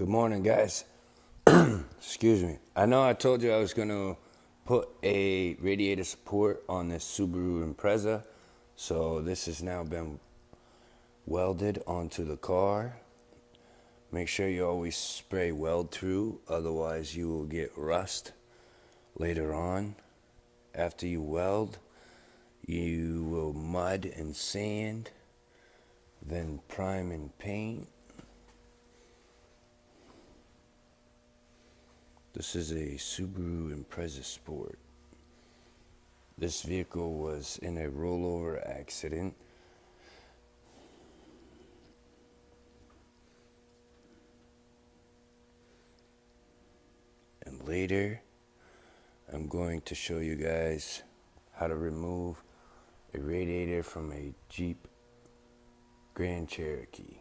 Good morning, guys. Excuse me. I know I told you I was going to put a radiator support on this Subaru Impreza. So this has now been welded onto the car. Make sure you always spray weld through, otherwise you will get rust later on. After you weld, you will mud and sand, then prime and paint. This is a Subaru Impreza Sport. This vehicle was in a rollover accident. And later, I'm going to show you guys how to remove a radiator from a Jeep Grand Cherokee.